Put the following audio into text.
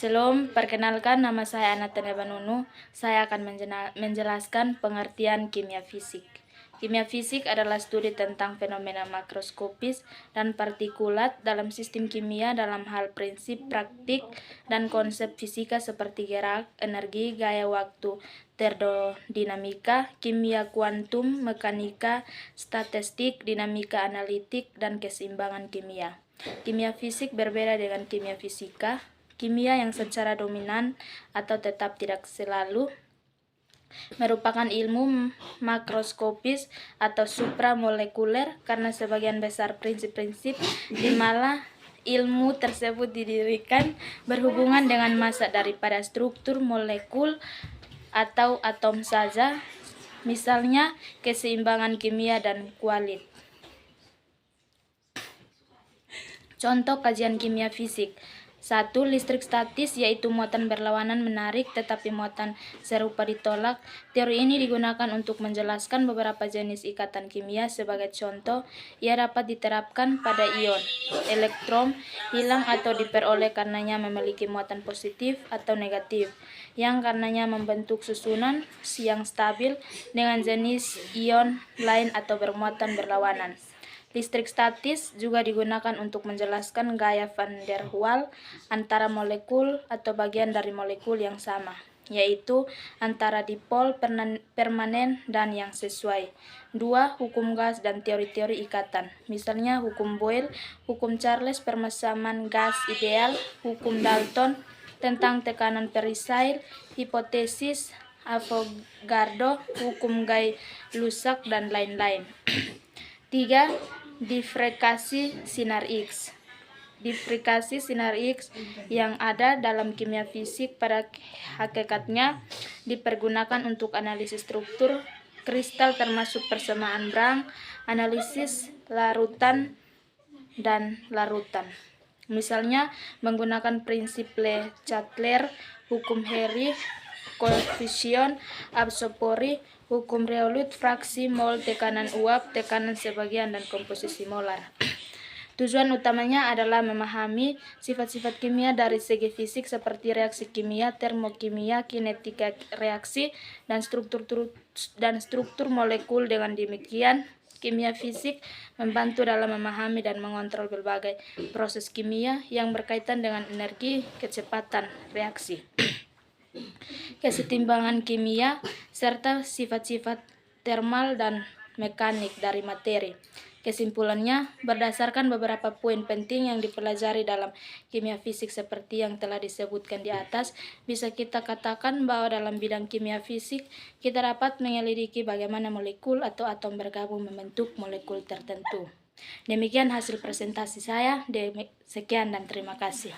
Shalom, perkenalkan nama saya Anatania Banunu. Saya akan menjelaskan pengertian kimia fisik. Kimia fisik adalah studi tentang fenomena makroskopis dan partikulat dalam sistem kimia dalam hal prinsip, praktik, dan konsep fisika seperti gerak, energi, gaya waktu, termodinamika, kimia kuantum, mekanika, statistik, dinamika analitik, dan keseimbangan kimia. Kimia fisik berbeda dengan kimia fisika. Kimia yang secara dominan atau tetap tidak selalu merupakan ilmu makroskopis atau supramolekuler karena sebagian besar prinsip-prinsip di mana ilmu tersebut didirikan berhubungan dengan massa daripada struktur molekul atau atom saja, misalnya keseimbangan kimia dan kualit. Contoh kajian kimia fisik. 1. Listrik statis, yaitu muatan berlawanan menarik tetapi muatan serupa ditolak. Teori ini digunakan untuk menjelaskan beberapa jenis ikatan kimia. Sebagai contoh, ia dapat diterapkan pada ion. Elektron hilang atau diperoleh karenanya memiliki muatan positif atau negatif, yang karenanya membentuk susunan yang stabil dengan jenis ion lain atau bermuatan berlawanan. Listrik statis juga digunakan untuk menjelaskan gaya van der Waals antara molekul atau bagian dari molekul yang sama, yaitu antara dipol permanen dan yang sesuai. 2. Hukum gas dan teori-teori ikatan, misalnya hukum Boyle, hukum Charles persamaan gas ideal, hukum Dalton tentang tekanan perisail, hipotesis Avogadro, hukum Gay-Lussac, dan lain-lain. 3. Difrakasi sinar X. Difrakasi sinar X yang ada dalam kimia fisik pada hakikatnya dipergunakan untuk analisis struktur kristal termasuk persamaan Bragg, analisis larutan dan larutan. Misalnya menggunakan prinsip Le Chatelain, hukum Henry, koefisien absorpsi, hukum Reolute, fraksi mol, tekanan uap, tekanan sebagian, dan komposisi molar. Tujuan utamanya adalah memahami sifat-sifat kimia dari segi fisik seperti reaksi kimia, termokimia, kinetika reaksi, dan struktur molekul. Dengan demikian, kimia fisik membantu dalam memahami dan mengontrol berbagai proses kimia yang berkaitan dengan energi, kecepatan reaksi, kesetimbangan kimia, serta sifat-sifat termal dan mekanik dari materi. Kesimpulannya, berdasarkan beberapa poin penting yang dipelajari dalam kimia fisik seperti yang telah disebutkan di atas, bisa kita katakan bahwa dalam bidang kimia fisik, kita dapat menyelidiki bagaimana molekul atau atom bergabung membentuk molekul tertentu. Demikian hasil presentasi saya. Sekian dan terima kasih.